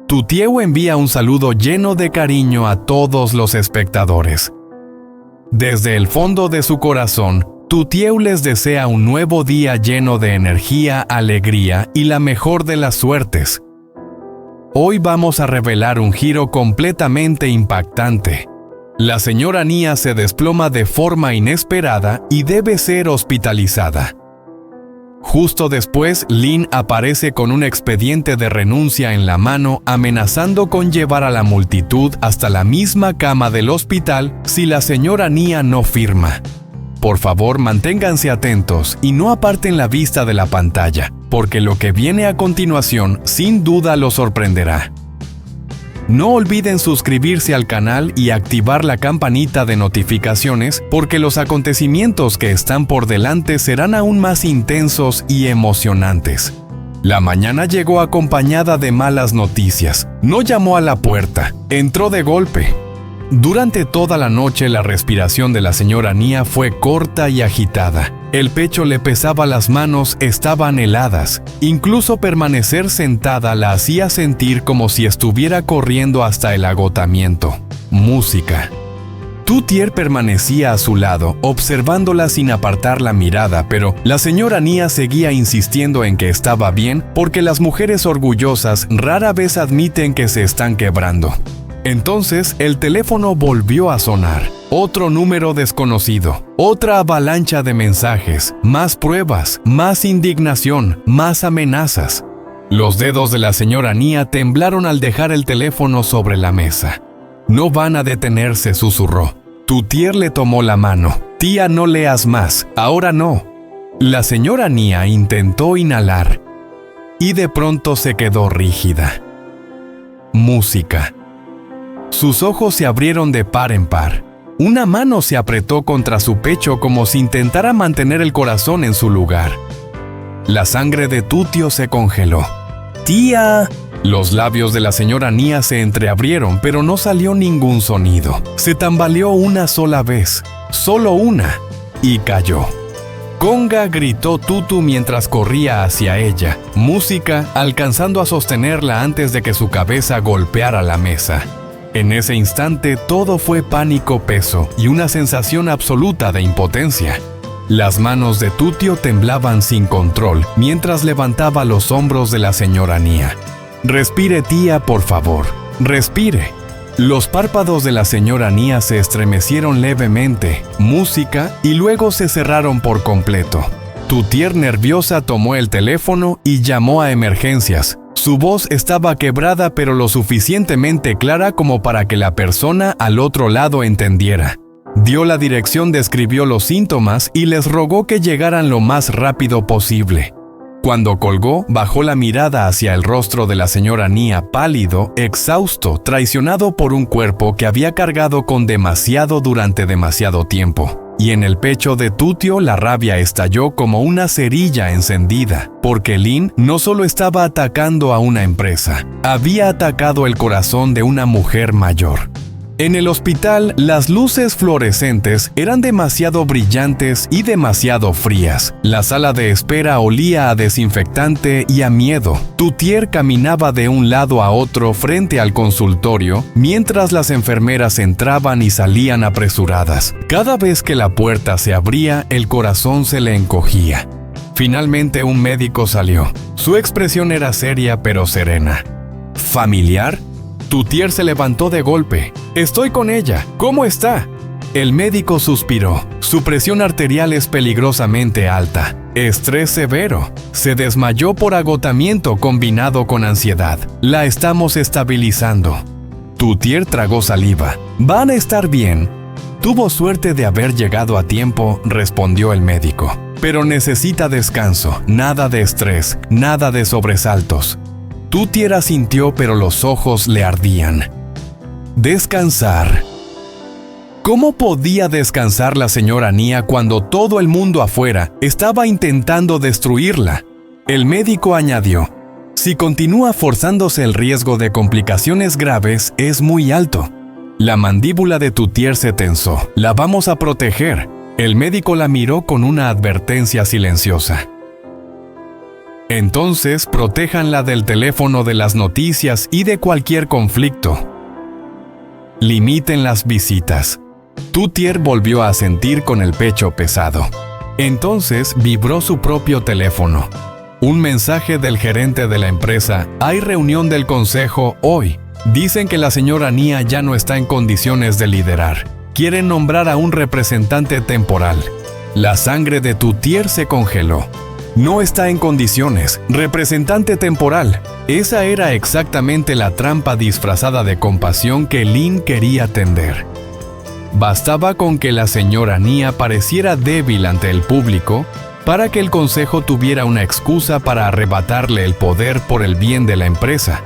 Tutieu envía un saludo lleno de cariño a todos los espectadores. Desde el fondo de su corazón, Tutieu les desea un nuevo día lleno de energía, alegría y la mejor de las suertes. Hoy vamos a revelar un giro completamente impactante. La señora Nia se desploma de forma inesperada y debe ser hospitalizada. Justo después, Lin aparece con un expediente de renuncia en la mano, amenazando con llevar a la multitud hasta la misma cama del hospital si la señora Nia no firma. Por favor, manténganse atentos y no aparten la vista de la pantalla, porque lo que viene a continuación sin duda los sorprenderá. No olviden suscribirse al canal y activar la campanita de notificaciones porque los acontecimientos que están por delante serán aún más intensos y emocionantes. La mañana llegó acompañada de malas noticias. No llamó a la puerta, entró de golpe. Durante toda la noche la respiración de la señora Nia fue corta y agitada. El pecho le pesaba, las manos estaban heladas. Incluso permanecer sentada la hacía sentir como si estuviera corriendo hasta el agotamiento. Música. Tutier permanecía a su lado, observándola sin apartar la mirada, pero la señora Nia seguía insistiendo en que estaba bien porque las mujeres orgullosas rara vez admiten que se están quebrando. Entonces el teléfono volvió a sonar. Otro número desconocido, otra avalancha de mensajes, más pruebas, más indignación, más amenazas. Los dedos de la señora Nia temblaron al dejar el teléfono sobre la mesa. No van a detenerse, susurró. Tutier le tomó la mano. Tía, no leas más, ahora no. La señora Nia intentó inhalar y de pronto se quedó rígida. Música. Sus ojos se abrieron de par en par. Una mano se apretó contra su pecho como si intentara mantener el corazón en su lugar. La sangre de Tutio se congeló. ¡Tía! Los labios de la señora Nia se entreabrieron, pero no salió ningún sonido. Se tambaleó una sola vez, solo una, y cayó. Conga, gritó Tutu mientras corría hacia ella. Música, alcanzando a sostenerla antes de que su cabeza golpeara la mesa. En ese instante todo fue pánico, peso y una sensación absoluta de impotencia. Las manos de Tutio temblaban sin control mientras levantaba los hombros de la señora Nia. Respire, tía, por favor. Respire. Los párpados de la señora Nia se estremecieron levemente, música, y luego se cerraron por completo. Tutier, nerviosa, tomó el teléfono y llamó a emergencias. Su voz estaba quebrada pero lo suficientemente clara como para que la persona al otro lado entendiera. Dio la dirección, describió los síntomas y les rogó que llegaran lo más rápido posible. Cuando colgó, bajó la mirada hacia el rostro de la señora Nia, pálido, exhausto, traicionado por un cuerpo que había cargado con demasiado durante demasiado tiempo. Y en el pecho de Tutio la rabia estalló como una cerilla encendida, porque Lin no solo estaba atacando a una empresa, había atacado el corazón de una mujer mayor. En el hospital, las luces fluorescentes eran demasiado brillantes y demasiado frías. La sala de espera olía a desinfectante y a miedo. Tutier caminaba de un lado a otro frente al consultorio, mientras las enfermeras entraban y salían apresuradas. Cada vez que la puerta se abría, el corazón se le encogía. Finalmente un médico salió. Su expresión era seria pero serena. ¿Familiar? Tutier se levantó de golpe. «Estoy con ella. ¿Cómo está?» El médico suspiró. Su presión arterial es peligrosamente alta. Estrés severo. Se desmayó por agotamiento combinado con ansiedad. La estamos estabilizando. Tutier tragó saliva. «Van a estar bien». «Tuvo suerte de haber llegado a tiempo», respondió el médico. «Pero necesita descanso. Nada de estrés. Nada de sobresaltos». Tutier asintió, pero los ojos le ardían. Descansar. ¿Cómo podía descansar la señora Nia cuando todo el mundo afuera estaba intentando destruirla? El médico añadió: si continúa forzándose, el riesgo de complicaciones graves es muy alto. La mandíbula de Tutier se tensó. «La vamos a proteger». El médico la miró con una advertencia silenciosa. Entonces, protéjanla del teléfono, de las noticias y de cualquier conflicto. Limiten las visitas. Toutier volvió a sentir con el pecho pesado. Entonces vibró su propio teléfono. Un mensaje del gerente de la empresa: hay reunión del consejo hoy. Dicen que la señora Nia ya no está en condiciones de liderar. Quieren nombrar a un representante temporal. La sangre de Toutier se congeló. No está en condiciones. Representante temporal. Esa era exactamente la trampa disfrazada de compasión que Lin quería tender. Bastaba con que la señora Nia pareciera débil ante el público para que el consejo tuviera una excusa para arrebatarle el poder por el bien de la empresa.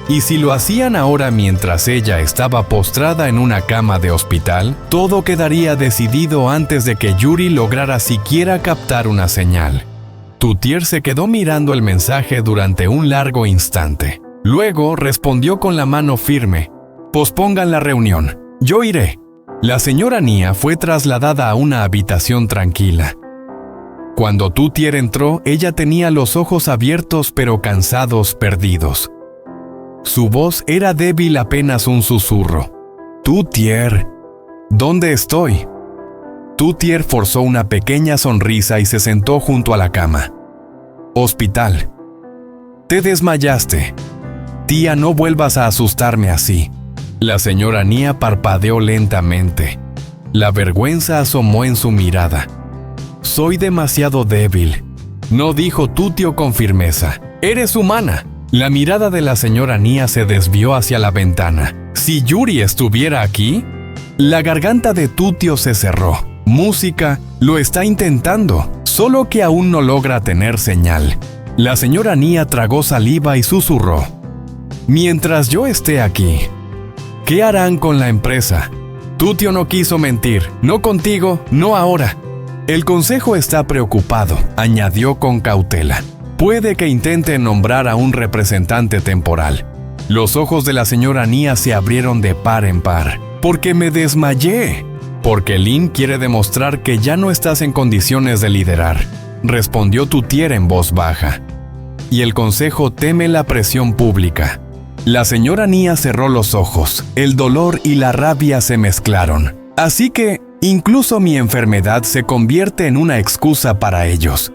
Y si lo hacían ahora mientras ella estaba postrada en una cama de hospital, todo quedaría decidido antes de que Yuri lograra siquiera captar una señal. Toutier se quedó mirando el mensaje durante un largo instante. Luego respondió con la mano firme: pospongan la reunión, yo iré. La señora Nia fue trasladada a una habitación tranquila. Cuando Toutier entró, ella tenía los ojos abiertos pero cansados, perdidos. Su voz era débil, apenas un susurro. Toutier, ¿dónde estoy? Toutier forzó una pequeña sonrisa y se sentó junto a la cama. Hospital. Te desmayaste. Tía, no vuelvas a asustarme así. La señora Nia parpadeó lentamente. La vergüenza asomó en su mirada. Soy demasiado débil. No, dijo Tutio con firmeza. Eres humana. La mirada de la señora Nia se desvió hacia la ventana. Si Yuri estuviera aquí. La garganta de Tutio se cerró. Música, lo está intentando, solo que aún no logra tener señal. La señora Nia tragó saliva y susurró: mientras yo esté aquí, ¿qué harán con la empresa? Tutio no quiso mentir, no contigo, no ahora. El consejo está preocupado, añadió con cautela. Puede que intenten nombrar a un representante temporal. Los ojos de la señora Nia se abrieron de par en par. Porque me desmayé. Porque Lin quiere demostrar que ya no estás en condiciones de liderar, respondió Toutier en voz baja. Y el consejo teme la presión pública. La señora Nia cerró los ojos. El dolor y la rabia se mezclaron. Así que, incluso mi enfermedad se convierte en una excusa para ellos.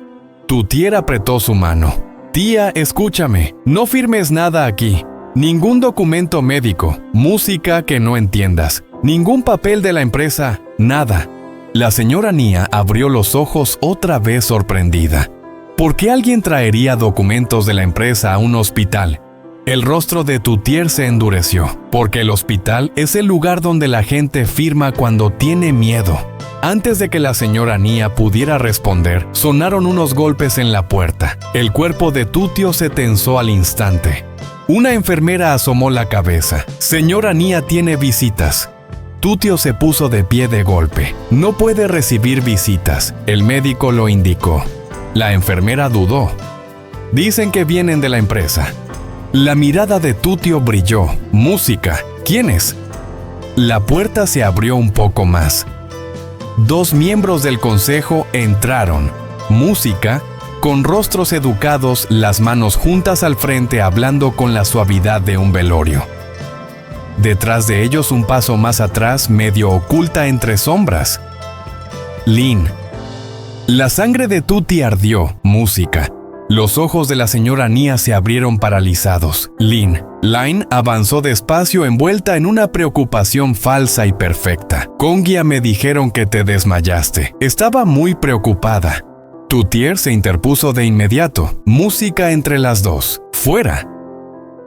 Toutier apretó su mano. Tía, escúchame. No firmes nada aquí. Ningún documento médico, música que no entiendas. Ningún papel de la empresa, nada. La señora Nia abrió los ojos otra vez sorprendida. ¿Por qué alguien traería documentos de la empresa a un hospital? El rostro de Toutier se endureció, porque el hospital es el lugar donde la gente firma cuando tiene miedo. Antes de que la señora Nia pudiera responder, sonaron unos golpes en la puerta. El cuerpo de Tutio se tensó al instante. Una enfermera asomó la cabeza. Señora Nia tiene visitas. Tutio se puso de pie de golpe. No puede recibir visitas. El médico lo indicó. La enfermera dudó. Dicen que vienen de la empresa. La mirada de Tutio brilló. Música. ¿Quiénes? La puerta se abrió un poco más. 2 miembros del consejo entraron. Música, con rostros educados, las manos juntas al frente, hablando con la suavidad de un velorio. Detrás de ellos, un paso más atrás, medio oculta entre sombras. Lin. La sangre de Tuti ardió. Música. Los ojos de la señora Nia se abrieron paralizados. Lin avanzó despacio, envuelta en una preocupación falsa y perfecta. Kongia, me dijeron que te desmayaste. Estaba muy preocupada. Toutier se interpuso de inmediato. Música entre las dos. ¡Fuera!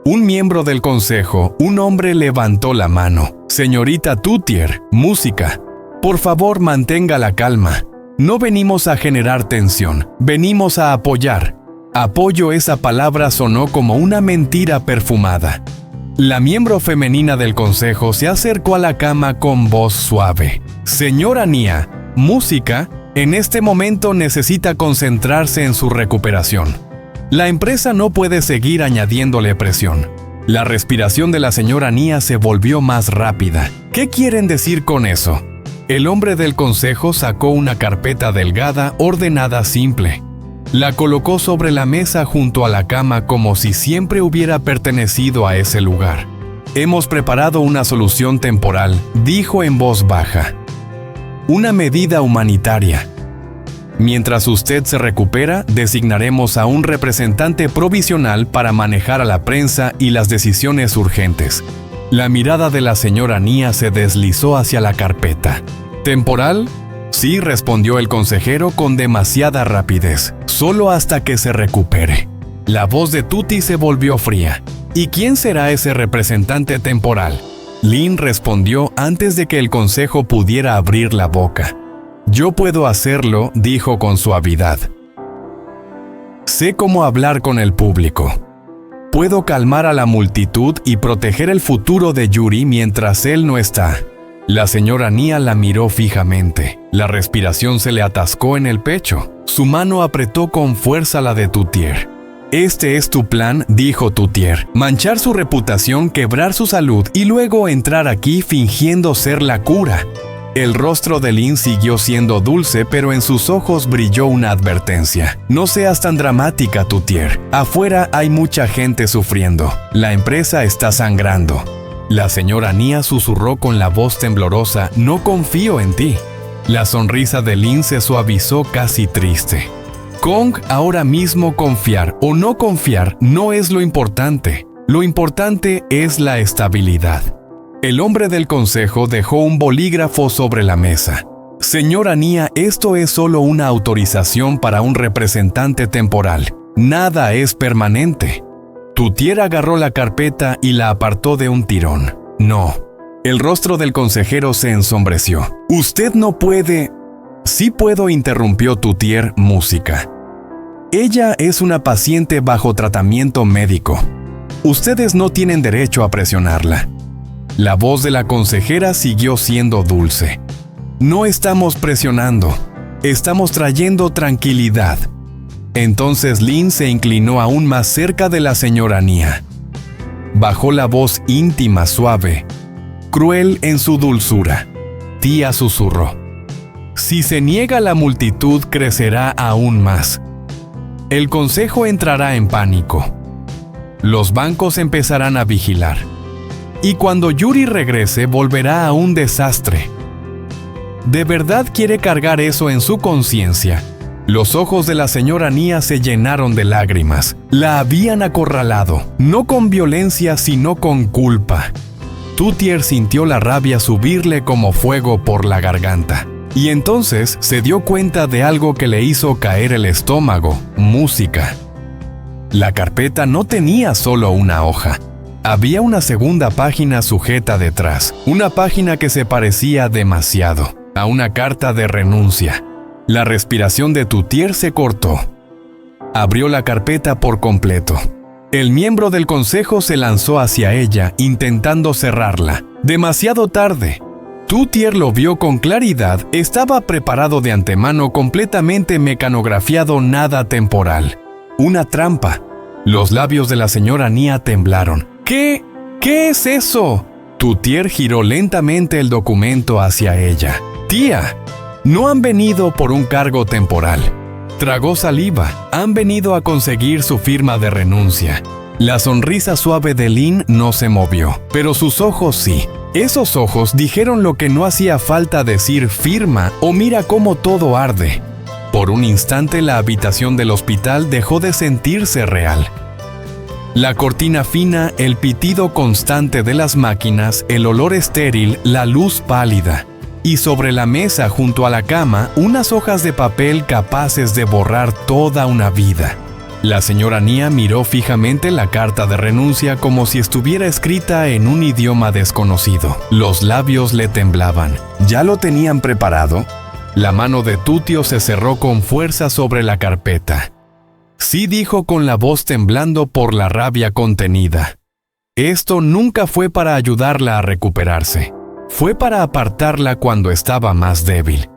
Un miembro del consejo, un hombre, levantó la mano. Señorita Toutier, música. Por favor, mantenga la calma. No venimos a generar tensión, venimos a apoyar. Apoyo, esa palabra sonó como una mentira perfumada. La miembro femenina del consejo se acercó a la cama con voz suave. Señora Nia, música, en este momento necesita concentrarse en su recuperación. La empresa no puede seguir añadiéndole presión. La respiración de la señora Nia se volvió más rápida. ¿Qué quieren decir con eso? El hombre del consejo sacó una carpeta delgada, ordenada, simple. La colocó sobre la mesa junto a la cama como si siempre hubiera pertenecido a ese lugar. Hemos preparado una solución temporal, dijo en voz baja. Una medida humanitaria. Mientras usted se recupera, designaremos a un representante provisional para manejar a la prensa y las decisiones urgentes. La mirada de la señora Nia se deslizó hacia la carpeta. ¿Temporal? Sí, respondió el consejero con demasiada rapidez. Solo hasta que se recupere. La voz de Tutti se volvió fría. ¿Y quién será ese representante temporal? Lynn respondió antes de que el consejo pudiera abrir la boca. Yo puedo hacerlo, dijo con suavidad. Sé cómo hablar con el público. Puedo calmar a la multitud y proteger el futuro de Yuri mientras él no está. La señora Nia la miró fijamente. La respiración se le atascó en el pecho. Su mano apretó con fuerza la de Toutier. Este es tu plan, dijo Toutier. Manchar su reputación, quebrar su salud y luego entrar aquí fingiendo ser la cura. El rostro de Lynn siguió siendo dulce, pero en sus ojos brilló una advertencia. No seas tan dramática, Toutier. Afuera hay mucha gente sufriendo. La empresa está sangrando. La señora Nia susurró con la voz temblorosa, no confío en ti. La sonrisa de Lynn se suavizó casi triste. Kong, ahora mismo confiar o no confiar no es lo importante. Lo importante es la estabilidad. El hombre del consejo dejó un bolígrafo sobre la mesa. Señora Nia, esto es solo una autorización para un representante temporal. Nada es permanente. Toutier agarró la carpeta y la apartó de un tirón. No. El rostro del consejero se ensombreció. Usted no puede... Sí puedo, interrumpió Toutier, música. Ella es una paciente bajo tratamiento médico. Ustedes no tienen derecho a presionarla. La voz de la consejera siguió siendo dulce. No estamos presionando. Estamos trayendo tranquilidad. Entonces Lynn se inclinó aún más cerca de la señora Nia. Bajó la voz íntima, suave, cruel en su dulzura. Tía susurró. Si se niega, la multitud crecerá aún más. El consejo entrará en pánico. Los bancos empezarán a vigilar. Y cuando Yuri regrese, volverá a un desastre. ¿De verdad quiere cargar eso en su conciencia? Los ojos de la señora Nia se llenaron de lágrimas. La habían acorralado, no con violencia, sino con culpa. Toutier sintió la rabia subirle como fuego por la garganta. Y entonces se dio cuenta de algo que le hizo caer el estómago: música. La carpeta no tenía solo una hoja. Había una segunda página sujeta detrás, una página que se parecía demasiado a una carta de renuncia. La respiración de Toutier se cortó. Abrió la carpeta por completo. El miembro del consejo se lanzó hacia ella, intentando cerrarla. Demasiado tarde. Toutier lo vio con claridad. Estaba preparado de antemano, completamente mecanografiado, nada temporal. Una trampa. Los labios de la señora Nia temblaron. ¿Qué es eso? Toutier giró lentamente el documento hacia ella. Tía, no han venido por un cargo temporal. Tragó saliva. Han venido a conseguir su firma de renuncia. La sonrisa suave de Lynn no se movió, pero sus ojos sí. Esos ojos dijeron lo que no hacía falta decir: firma o mira cómo todo arde. Por un instante la habitación del hospital dejó de sentirse real. La cortina fina, el pitido constante de las máquinas, el olor estéril, la luz pálida. Y sobre la mesa junto a la cama, unas hojas de papel capaces de borrar toda una vida. La señora Nia miró fijamente la carta de renuncia como si estuviera escrita en un idioma desconocido. Los labios le temblaban. ¿Ya lo tenían preparado? La mano de Tutio se cerró con fuerza sobre la carpeta. Sí, dijo con la voz temblando por la rabia contenida. Esto nunca fue para ayudarla a recuperarse. Fue para apartarla cuando estaba más débil.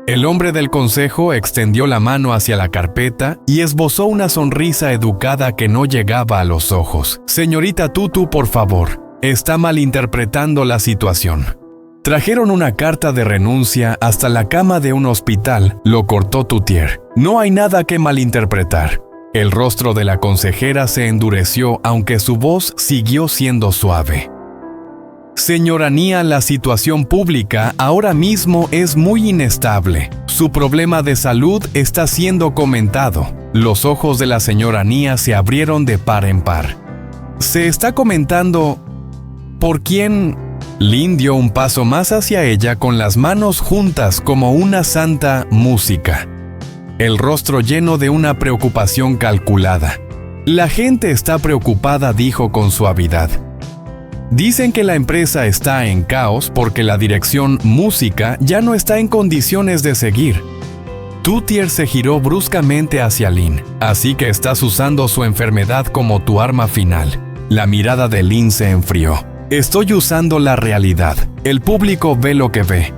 El hombre del consejo extendió la mano hacia la carpeta y esbozó una sonrisa educada que no llegaba a los ojos. Señorita Tutu, por favor, está malinterpretando la situación. Trajeron una carta de renuncia hasta la cama de un hospital, lo cortó Toutier. No hay nada que malinterpretar. El rostro de la consejera se endureció, aunque su voz siguió siendo suave. Señora Nia, la situación pública ahora mismo es muy inestable. Su problema de salud está siendo comentado. Los ojos de la señora Nia se abrieron de par en par. Se está comentando... ¿Por quién? Lin dio un paso más hacia ella con las manos juntas como una santa música. El rostro lleno de una preocupación calculada. La gente está preocupada, dijo con suavidad. Dicen que la empresa está en caos porque la dirección música ya no está en condiciones de seguir. Tutier se giró bruscamente hacia Lin, así que estás usando su enfermedad como tu arma final. La mirada de Lin se enfrió. Estoy usando la realidad. El público ve lo que ve.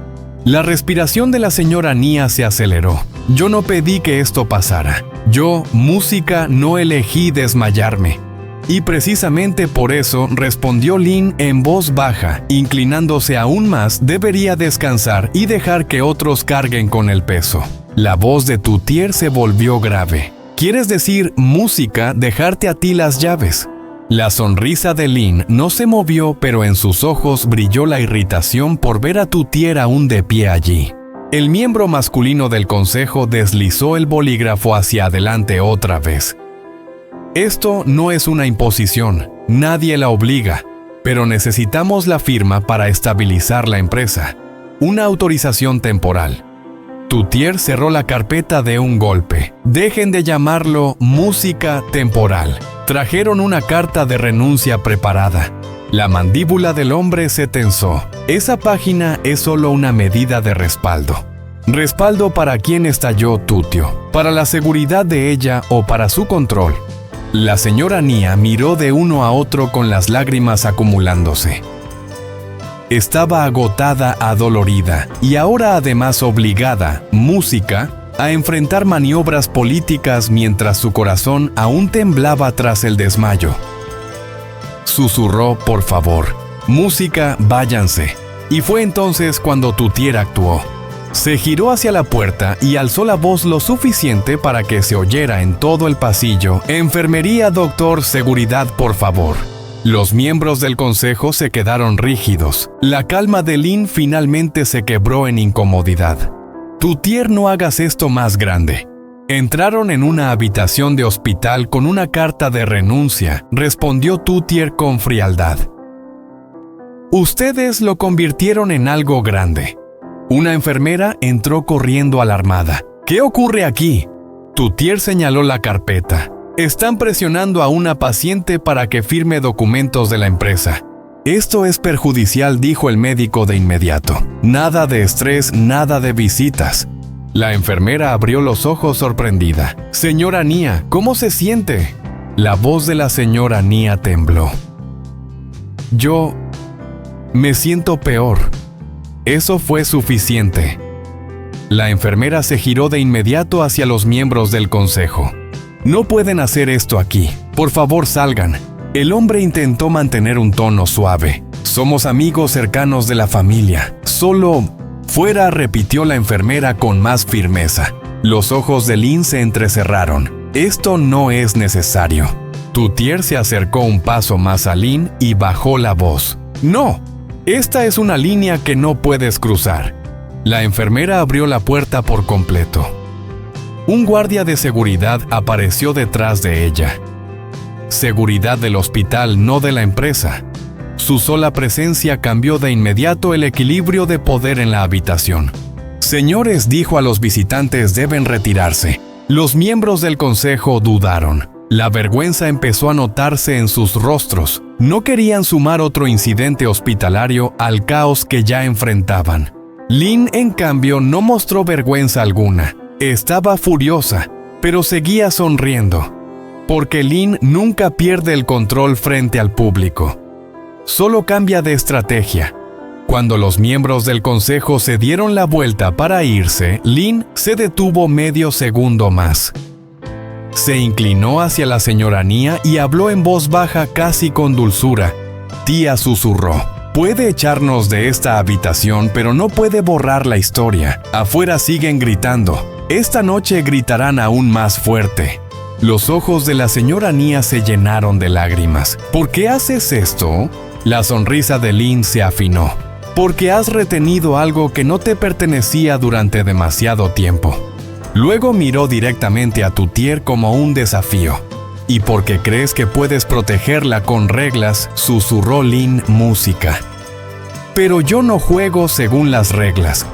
La respiración de la señora Nia se aceleró. Yo no pedí que esto pasara. Yo, música, no elegí desmayarme. Y precisamente por eso, respondió Lin en voz baja, inclinándose aún más, debería descansar y dejar que otros carguen con el peso. La voz de Tutier se volvió grave. ¿Quieres decir, música, dejarte a ti las llaves? La sonrisa de Lin no se movió, pero en sus ojos brilló la irritación por ver a Tutier aún de pie allí. El miembro masculino del consejo deslizó el bolígrafo hacia adelante otra vez. Esto no es una imposición, nadie la obliga, pero necesitamos la firma para estabilizar la empresa. Una autorización temporal. Tutier cerró la carpeta de un golpe. Dejen de llamarlo música temporal. Trajeron una carta de renuncia preparada. La mandíbula del hombre se tensó. Esa página es solo una medida de respaldo. ¿Respaldo para quién estalló Tutio? ¿Para la seguridad de ella o para su control? La señora Nia miró de uno a otro con las lágrimas acumulándose. Estaba agotada, adolorida y ahora además obligada, música, a enfrentar maniobras políticas mientras su corazón aún temblaba tras el desmayo. Susurró, por favor, música, váyanse. Y fue entonces cuando Tutier actuó. Se giró hacia la puerta y alzó la voz lo suficiente para que se oyera en todo el pasillo. Enfermería, doctor, seguridad, por favor. Los miembros del consejo se quedaron rígidos. La calma de Lin finalmente se quebró en incomodidad. Tutier, no hagas esto más grande. Entraron en una habitación de hospital con una carta de renuncia, respondió Tutier con frialdad. Ustedes lo convirtieron en algo grande. Una enfermera entró corriendo alarmada. ¿Qué ocurre aquí? Tutier señaló la carpeta. Están presionando a una paciente para que firme documentos de la empresa. Esto es perjudicial, dijo el médico de inmediato. Nada de estrés, nada de visitas. La enfermera abrió los ojos sorprendida. Señora Nia, ¿cómo se siente? La voz de la señora Nia tembló. Yo me siento peor. Eso fue suficiente. La enfermera se giró de inmediato hacia los miembros del consejo. No pueden hacer esto aquí. Por favor, salgan. El hombre intentó mantener un tono suave. Somos amigos cercanos de la familia. Solo fuera, repitió la enfermera con más firmeza. Los ojos de Lin se entrecerraron. Esto no es necesario. Tutier se acercó un paso más a Lin y bajó la voz. No. Esta es una línea que no puedes cruzar. La enfermera abrió la puerta por completo. Un guardia de seguridad apareció detrás de ella. Seguridad del hospital, no de la empresa. Su sola presencia cambió de inmediato el equilibrio de poder en la habitación. Señores, dijo a los visitantes, deben retirarse. Los miembros del consejo dudaron. La vergüenza empezó a notarse en sus rostros. No querían sumar otro incidente hospitalario al caos que ya enfrentaban. Lin, en cambio, no mostró vergüenza alguna. Estaba furiosa, pero seguía sonriendo. Porque Lin nunca pierde el control frente al público. Solo cambia de estrategia. Cuando los miembros del consejo se dieron la vuelta para irse, Lin se detuvo medio segundo más. Se inclinó hacia la señora Nia y habló en voz baja, casi con dulzura. Tía, susurró. Puede echarnos de esta habitación, pero no puede borrar la historia. Afuera siguen gritando. Esta noche gritarán aún más fuerte. Los ojos de la señora Nia se llenaron de lágrimas. ¿Por qué haces esto? La sonrisa de Lin se afinó. Porque has retenido algo que no te pertenecía durante demasiado tiempo. Luego miró directamente a Tutier como un desafío. Y porque crees que puedes protegerla con reglas, susurró Lin música. Pero yo no juego según las reglas.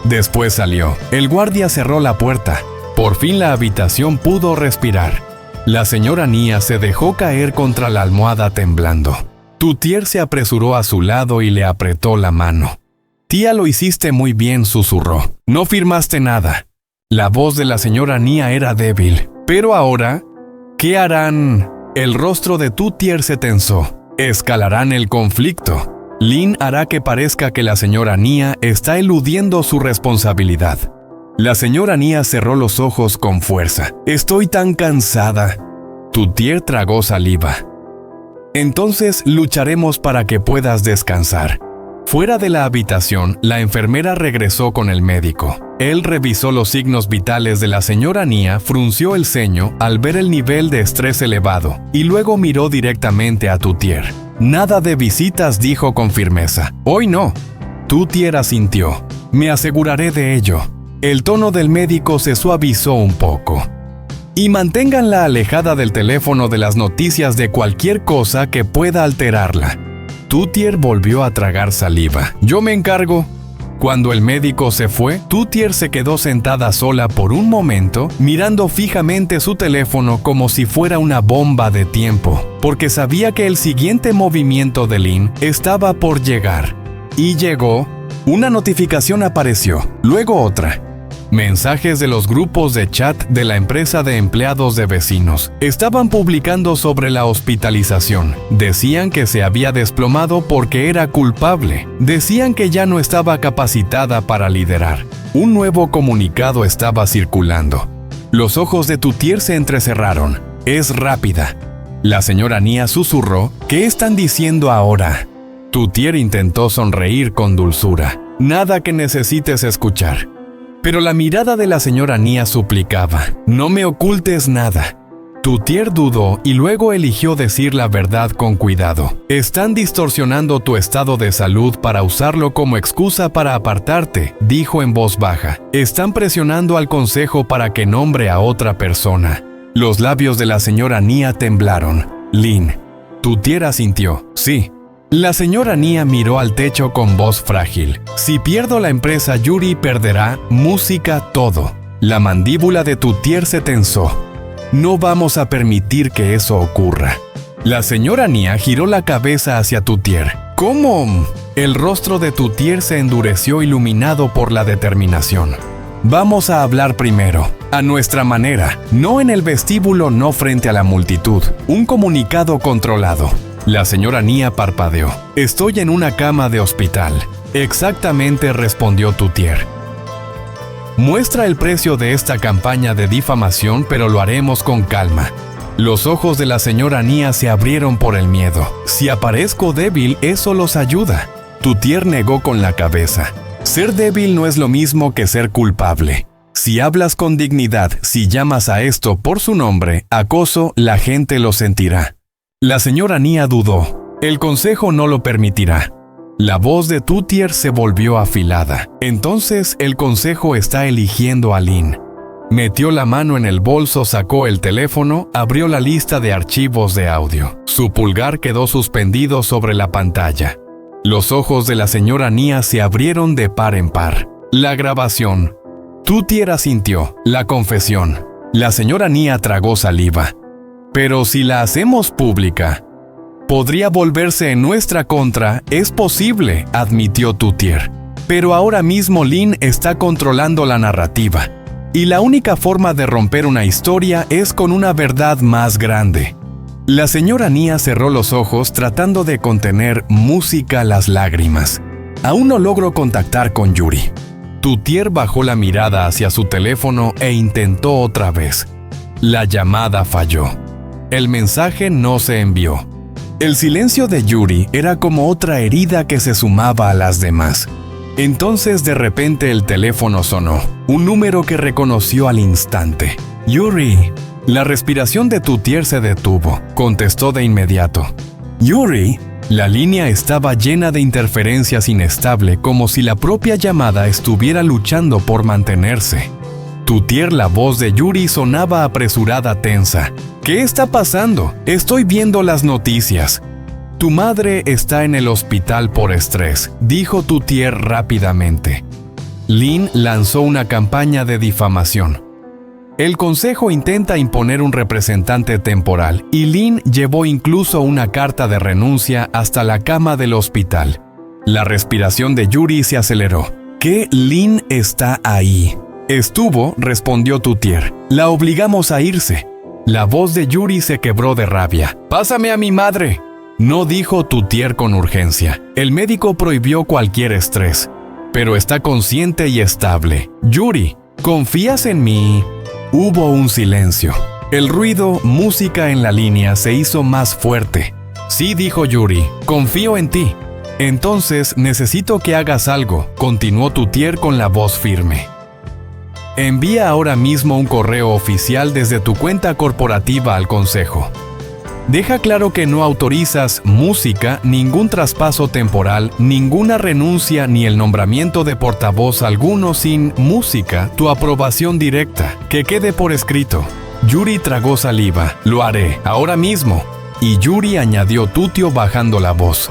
Después salió. El guardia cerró la puerta. Por fin la habitación pudo respirar. La señora Nia se dejó caer contra la almohada temblando. Tutier se apresuró a su lado y le apretó la mano. Tía, lo hiciste muy bien, susurró. No firmaste nada. La voz de la señora Nia era débil. Pero ahora, ¿qué harán? El rostro de Tutier se tensó. Escalarán el conflicto. Lin hará que parezca que la señora Nia está eludiendo su responsabilidad. La señora Nia cerró los ojos con fuerza. Estoy tan cansada. Tutier tragó saliva. Entonces lucharemos para que puedas descansar. Fuera de la habitación, la enfermera regresó con el médico. Él revisó los signos vitales de la señora Nia, frunció el ceño al ver el nivel de estrés elevado y luego miró directamente a Tutier. Nada de visitas, dijo con firmeza. Hoy no. Tutier asintió. Me aseguraré de ello. El tono del médico se suavizó un poco. Y manténganla alejada del teléfono de las noticias de cualquier cosa que pueda alterarla. Tutier volvió a tragar saliva. Yo me encargo. Cuando el médico se fue, Tutier se quedó sentada sola por un momento, mirando fijamente su teléfono como si fuera una bomba de tiempo, porque sabía que el siguiente movimiento de Lin estaba por llegar. Y llegó. Una notificación apareció, luego otra. Mensajes de los grupos de chat de la empresa de empleados de vecinos. Estaban publicando sobre la hospitalización. Decían que se había desplomado porque era culpable. Decían que ya no estaba capacitada para liderar. Un nuevo comunicado estaba circulando. Los ojos de Tutier se entrecerraron. Es rápida. La señora Nia susurró. ¿Qué están diciendo ahora? Tutier intentó sonreír con dulzura. Nada que necesites escuchar. Pero la mirada de la señora Nia suplicaba. No me ocultes nada. Tutier dudó y luego eligió decir la verdad con cuidado. Están distorsionando tu estado de salud para usarlo como excusa para apartarte, dijo en voz baja. Están presionando al consejo para que nombre a otra persona. Los labios de la señora Nia temblaron. Lin. Tutier asintió. Sí. La señora Nia miró al techo con voz frágil. Si pierdo la empresa, Yuri perderá, música, todo. La mandíbula de Tutier se tensó. No vamos a permitir que eso ocurra. La señora Nia giró la cabeza hacia Tutier. ¿Cómo? El rostro de Tutier se endureció iluminado por la determinación. Vamos a hablar primero, a nuestra manera, no en el vestíbulo, no frente a la multitud. Un comunicado controlado. La señora Nia parpadeó. Estoy en una cama de hospital. Exactamente, respondió Tutier. Muestra el precio de esta campaña de difamación, pero lo haremos con calma. Los ojos de la señora Nia se abrieron por el miedo. Si aparezco débil, eso los ayuda. Tutier negó con la cabeza. Ser débil no es lo mismo que ser culpable. Si hablas con dignidad, si llamas a esto por su nombre, acoso, la gente lo sentirá. La señora Nia dudó. El consejo no lo permitirá. La voz de Tutier se volvió afilada. Entonces el consejo está eligiendo a Lin. Metió la mano en el bolso, sacó el teléfono, abrió la lista de archivos de audio. Su pulgar quedó suspendido sobre la pantalla. Los ojos de la señora Nia se abrieron de par en par. La grabación. Tutier asintió. La confesión. La señora Nia tragó saliva. Pero si la hacemos pública, podría volverse en nuestra contra. Es posible, admitió Tutier. Pero ahora mismo Lin está controlando la narrativa. Y la única forma de romper una historia es con una verdad más grande. La señora Nia cerró los ojos tratando de contener música las lágrimas. Aún no logro contactar con Yuri. Tutier bajó la mirada hacia su teléfono e intentó otra vez. La llamada falló. El mensaje no se envió. El silencio de Yuri era como otra herida que se sumaba a las demás. Entonces de repente el teléfono sonó, un número que reconoció al instante. Yuri. La respiración de Tutier se detuvo, contestó de inmediato. Yuri. La línea estaba llena de interferencias inestable, como si la propia llamada estuviera luchando por mantenerse. Tutier, la voz de Yuri sonaba apresurada, tensa. ¿Qué está pasando? Estoy viendo las noticias. Tu madre está en el hospital por estrés, dijo Tutier rápidamente. Lin lanzó una campaña de difamación. El consejo intenta imponer un representante temporal y Lin llevó incluso una carta de renuncia hasta la cama del hospital. La respiración de Yuri se aceleró. ¿Qué? Lin está ahí. Estuvo, respondió Tutier. La obligamos a irse. La voz de Yuri se quebró de rabia. ¡Pásame a mi madre! No, dijo Tutier con urgencia. El médico prohibió cualquier estrés, pero está consciente y estable. Yuri, ¿confías en mí? Hubo un silencio. El ruido, música en la línea se hizo más fuerte. Sí, dijo Yuri, confío en ti. Entonces necesito que hagas algo, continuó Tutier con la voz firme. Envía ahora mismo un correo oficial desde tu cuenta corporativa al consejo. Deja claro que no autorizas música, ningún traspaso temporal, ninguna renuncia ni el nombramiento de portavoz alguno sin música, tu aprobación directa. Que quede por escrito. Yuri tragó saliva. Lo haré, ahora mismo. Y Yuri añadió tutio bajando la voz.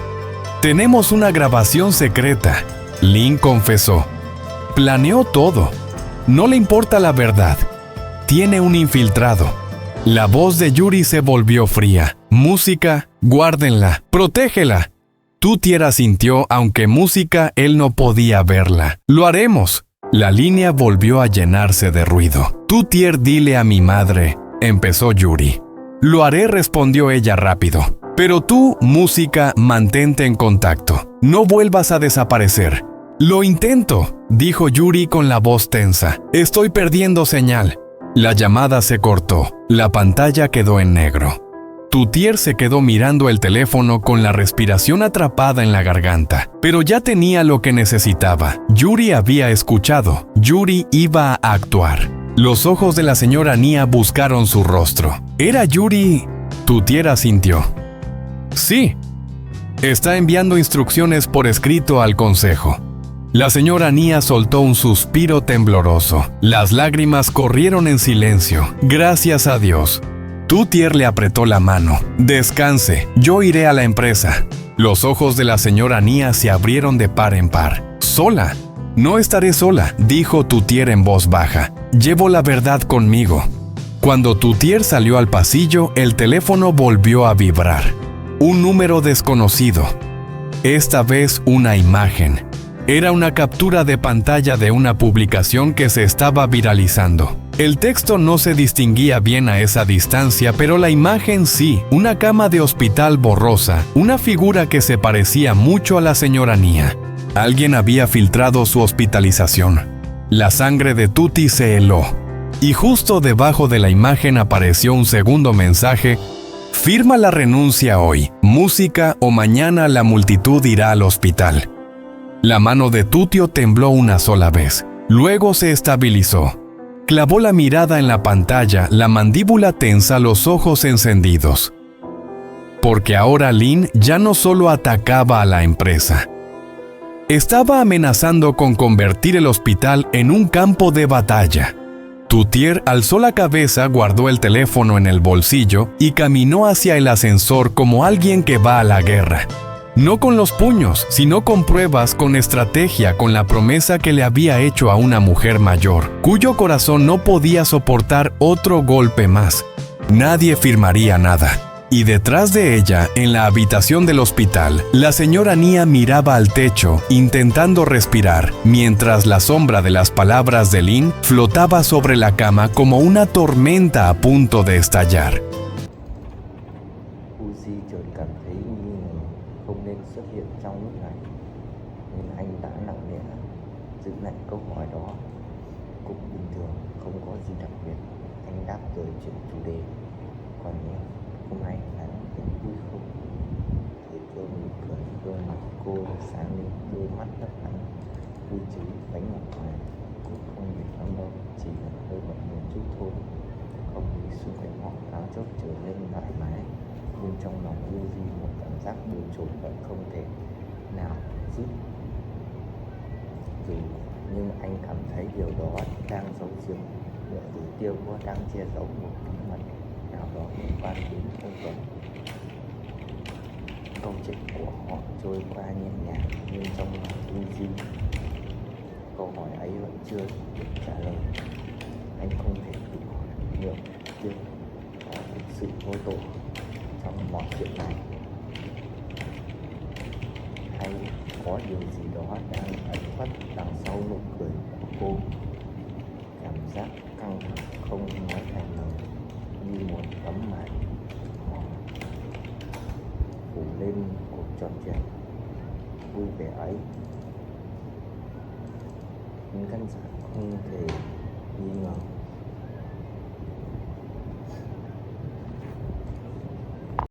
Tenemos una grabación secreta. Lin confesó. Planeó todo. No le importa la verdad. Tiene un infiltrado. La voz de Yuri se volvió fría. Música, guárdenla, protégela. Tutier asintió, aunque música él no podía verla. Lo haremos. La línea volvió a llenarse de ruido. Tutier, dile a mi madre, empezó Yuri. Lo haré, respondió ella rápido. Pero tú, música, mantente en contacto. No vuelvas a desaparecer. Lo intento, dijo Yuri con la voz tensa. Estoy perdiendo señal. La llamada se cortó. La pantalla quedó en negro. Tutier se quedó mirando el teléfono con la respiración atrapada en la garganta, pero ya tenía lo que necesitaba. Yuri había escuchado. Yuri iba a actuar. Los ojos de la señora Nia buscaron su rostro. ¿Era Yuri? Tutier asintió. Sí. Está enviando instrucciones por escrito al consejo. La señora Nia soltó un suspiro tembloroso. Las lágrimas corrieron en silencio. Gracias a Dios. Tutier le apretó la mano. Descanse, yo iré a la empresa. Los ojos de la señora Nia se abrieron de par en par. ¿Sola? No estaré sola, dijo Tutier en voz baja. Llevo la verdad conmigo. Cuando Tutier salió al pasillo, el teléfono volvió a vibrar. Un número desconocido. Esta vez una imagen. Era una captura de pantalla de una publicación que se estaba viralizando. El texto no se distinguía bien a esa distancia, pero la imagen sí, una cama de hospital borrosa, una figura que se parecía mucho a la señora Nia. Alguien había filtrado su hospitalización. La sangre de Tuti se heló. Y justo debajo de la imagen apareció un segundo mensaje. Firma la renuncia hoy, música o mañana la multitud irá al hospital. La mano de Tutio tembló una sola vez. Luego se estabilizó. Clavó la mirada en la pantalla, la mandíbula tensa, los ojos encendidos. Porque ahora Lin ya no solo atacaba a la empresa. Estaba amenazando con convertir el hospital en un campo de batalla. Tutier alzó la cabeza, guardó el teléfono en el bolsillo y caminó hacia el ascensor como alguien que va a la guerra. No con los puños, sino con pruebas, con estrategia, con la promesa que le había hecho a una mujer mayor, cuyo corazón no podía soportar otro golpe más. Nadie firmaría nada. Y detrás de ella, en la habitación del hospital, la señora Nia miraba al techo, intentando respirar, mientras la sombra de las palabras de Lin flotaba sobre la cama como una tormenta a punto de estallar. Uzi chợt cảm thấy nghi ngờ không nên xuất hiện trong lúc này, nên anh đã nặng nề giữ lại câu hỏi đó. Cũng bình thường, không có gì đặc biệt. Anh đáp rồi chuyển chủ đề. Còn em, hôm nay anh vẫn vui không? Thì tôi mỉm cười, gương mặt cô sáng lên, đôi mắt lấp lánh. vui chứ bánh ngọt ngoài cũng không nhiều lắm đâu, chỉ là hơi bận một chút thôi. Không khí xung quanh họ thoáng chốc trở nên thoải mái, nhưng trong lòng du di một cảm giác bồn chồn vẫn không thể nào dứt. Dù nhưng anh cảm thấy điều đó đang giấu giếm nửa tử tiêu có đang che giấu một bí mật nào đó liên quan đến ông Tuấn. Câu chuyện của họ trôi qua nhẹ nhàng, nhưng trong lòng du di câu hỏi ấy vẫn chưa được trả lời. Anh không thể tự hỏi liệu tiêu có thực sự vô tội trong mọi chuyện này, hay có điều gì đó đang ẩn khuất đằng sau nụ cười của cô. Cảm giác căng thẳng không nói thành lời, như một tấm màn phủ lên cuộc trò chuyện vui vẻ ấy. Nhưng căn bản không thể nghi ngờ